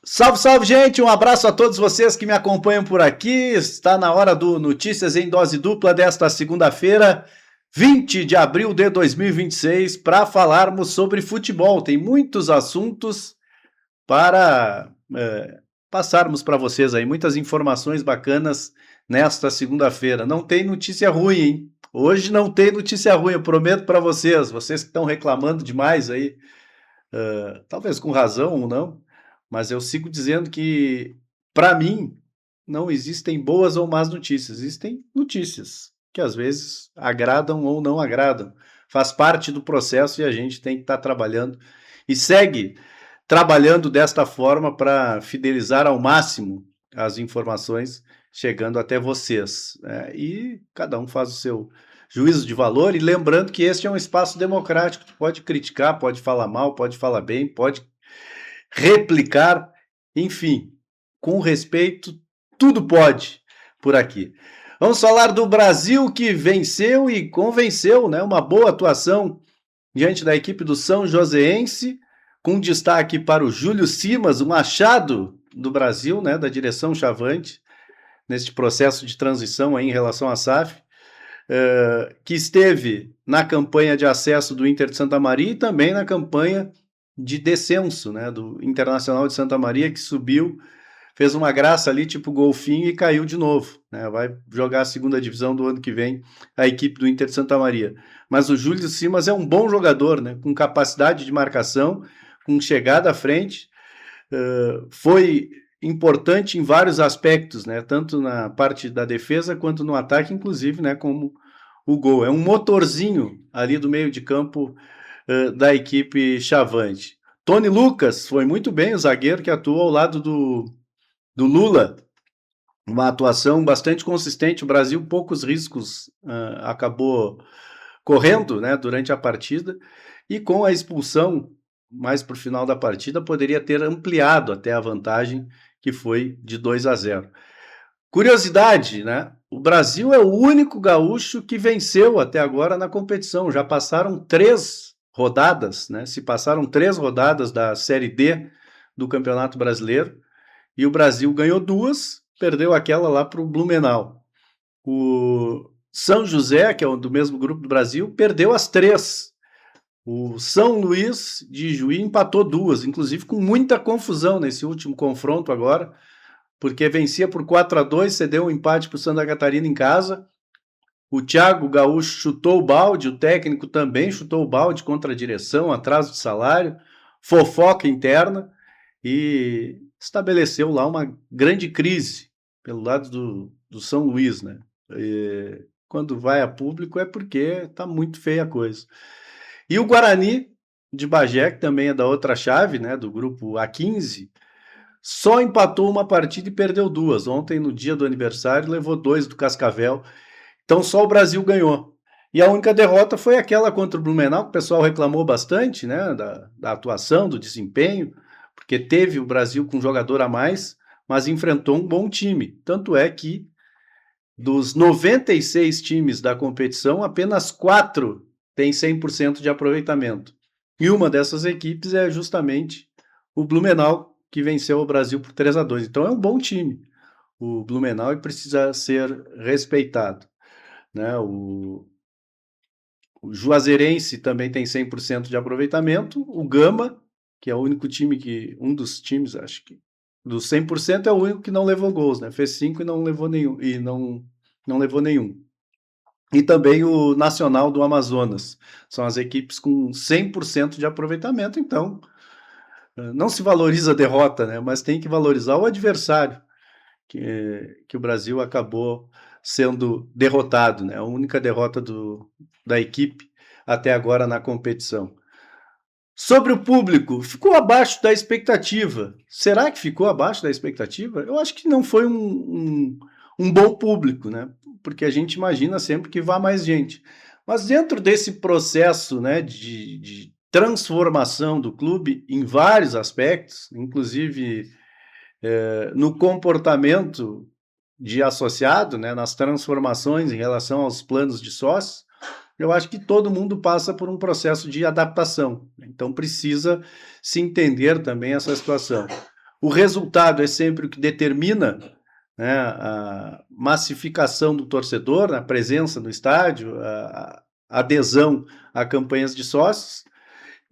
Salve, salve, gente! Um abraço a todos vocês que me acompanham por aqui. Está na hora do Notícias em Dose Dupla desta segunda-feira, 20 de abril de 2026, para falarmos sobre futebol. Tem muitos assuntos para passarmos para vocês aí, muitas informações bacanas nesta segunda-feira. Não tem notícia ruim, hein? Hoje não tem notícia ruim, eu prometo para vocês que estão reclamando demais aí, talvez com razão ou não, mas eu sigo dizendo que, para mim, não existem boas ou más notícias, existem notícias que às vezes agradam ou não agradam. Faz parte do processo e a gente tem que estar trabalhando e segue trabalhando desta forma para fidelizar ao máximo as informações chegando até vocês, né? E cada um faz o seu juízo de valor, e lembrando que este é um espaço democrático, tu pode criticar, pode falar mal, pode falar bem, pode replicar, enfim, com respeito, tudo pode por aqui. Vamos falar do Brasil, que venceu e convenceu, né? Uma boa atuação diante da equipe do São Joséense, com destaque para o Júlio Simas, o machado do Brasil, né? Da direção Chavante, neste processo de transição aí em relação à SAF, que esteve na campanha de acesso do Inter de Santa Maria e também na campanha de descenso, né, do Internacional de Santa Maria, que subiu, fez uma graça ali, tipo golfinho, e caiu de novo, né, vai jogar a segunda divisão do ano que vem, a equipe do Inter de Santa Maria. Mas o Júlio Simas é um bom jogador, né, com capacidade de marcação, com chegada à frente, foi importante em vários aspectos, né, tanto na parte da defesa quanto no ataque, inclusive, né, como o gol. É um motorzinho ali do meio de campo da equipe Chavante. Tony Lucas foi muito bem, o zagueiro que atuou ao lado do Lula, uma atuação bastante consistente. O Brasil poucos riscos acabou correndo, né, durante a partida, e com a expulsão mais para o final da partida poderia ter ampliado até a vantagem, que foi de 2-0. Curiosidade, né? O Brasil é o único gaúcho que venceu até agora na competição. Já passaram 3 rodadas, né? Se passaram 3 rodadas da Série D do Campeonato Brasileiro, e o Brasil ganhou 2, perdeu aquela lá para o Blumenau. O São José, que é do mesmo grupo do Brasil, perdeu as 3. O São Luís de Juí empatou 2, inclusive com muita confusão nesse último confronto agora, porque vencia por 4-2, cedeu um empate para o Santa Catarina em casa. O Thiago Gaúcho chutou o balde, o técnico também chutou o balde contra a direção, atraso de salário, fofoca interna, e estabeleceu lá uma grande crise pelo lado do São Luís, né? E quando vai a público é porque está muito feia a coisa. E o Guarani de Bagé, que também é da outra chave, né, do grupo A15, só empatou uma partida e perdeu 2. Ontem, no dia do aniversário, levou 2 do Cascavel. Então só o Brasil ganhou. E a única derrota foi aquela contra o Blumenau, que o pessoal reclamou bastante, né, da atuação, do desempenho, porque teve o Brasil com um jogador a mais, mas enfrentou um bom time. Tanto é que dos 96 times da competição, apenas 4 têm 100% de aproveitamento. E uma dessas equipes é justamente o Blumenau, que venceu o Brasil por 3-2. Então é um bom time, o Blumenau, e precisa ser respeitado, né? O Juazeirense também tem 100% de aproveitamento. O Gama, que é o único time um dos times, acho que dos 100% é o único que não levou gols, né? Fez 5 e não levou nenhum, não levou nenhum. E também o Nacional do Amazonas. São as equipes com 100% de aproveitamento, então não se valoriza a derrota, né? Mas tem que valorizar o adversário, que o Brasil acabou sendo derrotado, né? A única derrota da equipe até agora na competição. Sobre o público, ficou abaixo da expectativa. Será que ficou abaixo da expectativa? Eu acho que não foi um bom público, né? Porque a gente imagina sempre que vá mais gente. Mas dentro desse processo, né, de transformação do clube em vários aspectos, inclusive no comportamento de associado, né, nas transformações em relação aos planos de sócios, eu acho que todo mundo passa por um processo de adaptação. Então precisa se entender também essa situação. O resultado é sempre o que determina, né, a massificação do torcedor, a presença no estádio, a adesão a campanhas de sócios,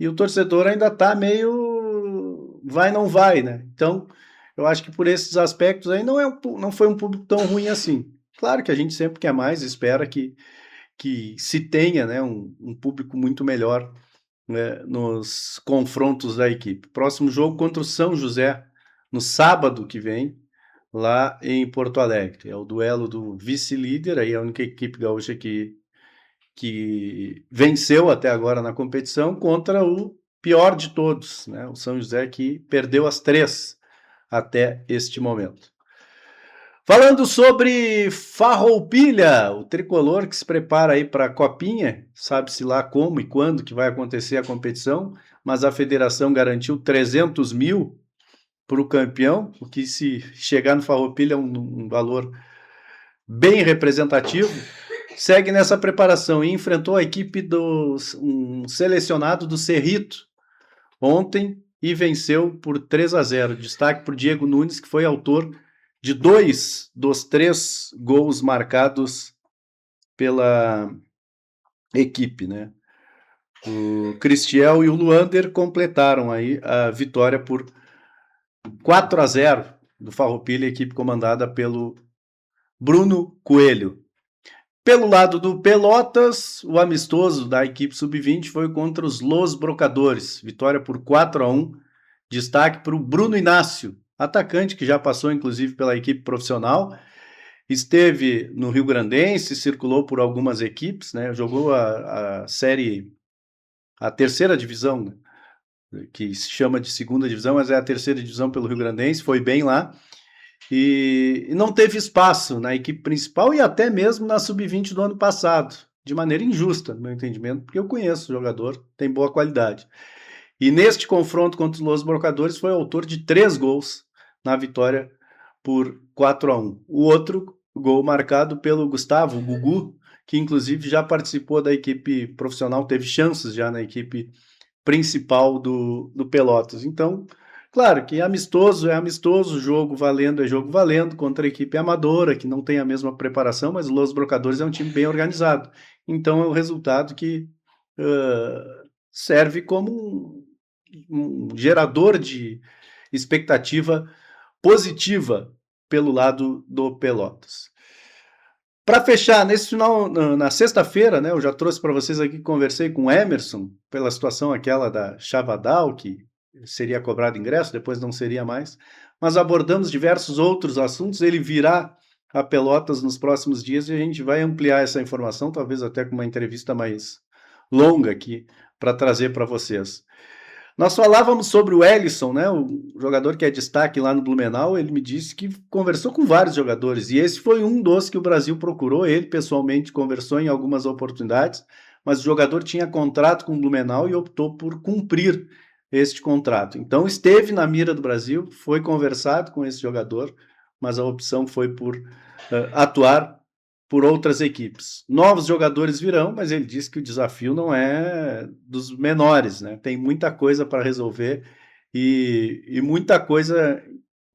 e o torcedor ainda está meio vai, não vai, né? Então, eu acho que por esses aspectos aí não foi um público tão ruim assim. Claro que a gente sempre quer mais, espera que se tenha, né, um público muito melhor, né, nos confrontos da equipe. Próximo jogo contra o São José, no sábado que vem, lá em Porto Alegre. É o duelo do vice-líder, aí a única equipe gaúcha que venceu até agora na competição, contra o pior de todos, né, o São José, que perdeu as 3 até este momento. Falando sobre Farroupilha, o tricolor que se prepara aí para a Copinha, sabe-se lá como e quando que vai acontecer a competição, mas a federação garantiu 300 mil para o campeão, o que se chegar no Farroupilha é um valor bem representativo. Segue nessa preparação e enfrentou a equipe um selecionado do Cerrito ontem e venceu por 3-0. Destaque para o Diego Nunes, que foi autor de 2 dos 3 gols marcados pela equipe, né? O Cristiel e o Luander completaram aí a vitória por 4-0 do Farroupilha, equipe comandada pelo Bruno Coelho. Pelo lado do Pelotas, o amistoso da equipe sub-20 foi contra os Los Brocadores, vitória por 4-1. Destaque para o Bruno Inácio, atacante que já passou inclusive pela equipe profissional, esteve no Rio Grandense, circulou por algumas equipes, né? Jogou a terceira divisão, né? Que se chama de segunda divisão, mas é a terceira divisão pelo Rio Grandense, foi bem lá, e não teve espaço na equipe principal e até mesmo na sub-20 do ano passado, de maneira injusta, no meu entendimento, porque eu conheço o jogador, tem boa qualidade. E neste confronto contra os Los Brocadores foi autor de 3 gols na vitória por 4-1. O outro gol marcado pelo Gustavo, o Gugu, que inclusive já participou da equipe profissional, teve chances já na equipe principal do Pelotas. Então, claro que é amistoso, jogo valendo é jogo valendo, contra a equipe amadora, que não tem a mesma preparação, mas o Los Brocadores é um time bem organizado. Então é um resultado que serve como um gerador de expectativa positiva pelo lado do Pelotas. Para fechar, nesse final, na sexta-feira, né, eu já trouxe para vocês aqui, conversei com o Emerson, pela situação aquela da Chavadal, que seria cobrado ingresso, depois não seria mais, mas abordamos diversos outros assuntos, ele virá a Pelotas nos próximos dias e a gente vai ampliar essa informação, talvez até com uma entrevista mais longa aqui, para trazer para vocês. Nós falávamos sobre o Elisson, né, o jogador que é destaque lá no Blumenau. Ele me disse que conversou com vários jogadores, e esse foi um dos que o Brasil procurou. Ele pessoalmente conversou em algumas oportunidades, mas o jogador tinha contrato com o Blumenau e optou por cumprir este contrato. Então esteve na mira do Brasil, foi conversado com esse jogador, mas a opção foi por atuar por outras equipes. Novos jogadores virão, mas ele disse que o desafio não é dos menores, né? Tem muita coisa para resolver e muita coisa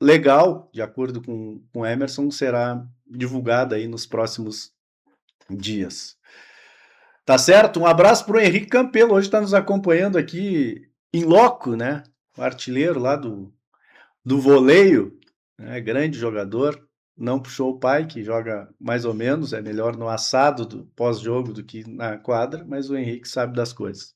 legal, de acordo com o Emerson, será divulgada aí nos próximos dias. Tá certo? Um abraço para o Henrique Campelo, hoje está nos acompanhando aqui em loco, né? O artilheiro lá do voleio, né? Grande jogador. Não puxou o pai, que joga mais ou menos, é melhor no assado do pós-jogo do que na quadra, mas o Henrique sabe das coisas.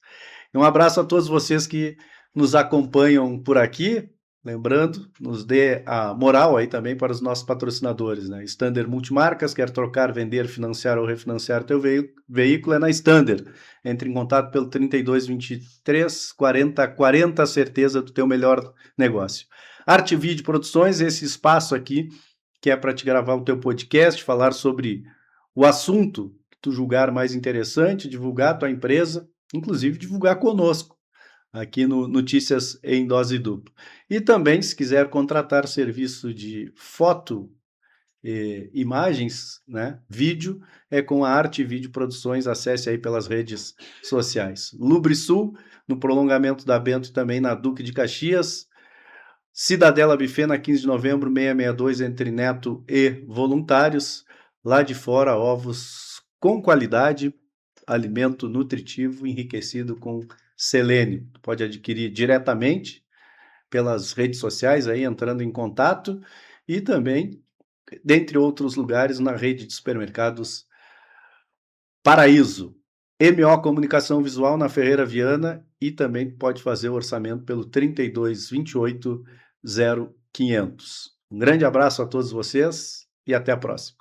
Um abraço a todos vocês que nos acompanham por aqui, lembrando, nos dê a moral aí também para os nossos patrocinadores, né? Stander Multimarcas, quer trocar, vender, financiar ou refinanciar teu veículo, é na Stander. Entre em contato pelo 32 23 40 40, certeza do teu melhor negócio. Arte Vídeo Produções, esse espaço aqui que é para te gravar o teu podcast, falar sobre o assunto que tu julgar mais interessante, divulgar a tua empresa, inclusive divulgar conosco, aqui no Notícias em Dose Dupla. E também, se quiser contratar serviço de foto imagens, né? Vídeo, é com a Arte e Vídeo Produções, acesse aí pelas redes sociais. Lubrisul, no prolongamento da Bento e também na Duque de Caxias. Cidadela Buffet, na 15 de novembro, 662, entre Neto e voluntários. Lá de fora, ovos com qualidade, alimento nutritivo enriquecido com selênio. Pode adquirir diretamente pelas redes sociais, aí entrando em contato, e também, dentre outros lugares, na rede de supermercados Paraíso. MO Comunicação Visual na Ferreira Viana, e também pode fazer o orçamento pelo 3228-0500. Um grande abraço a todos vocês e até a próxima.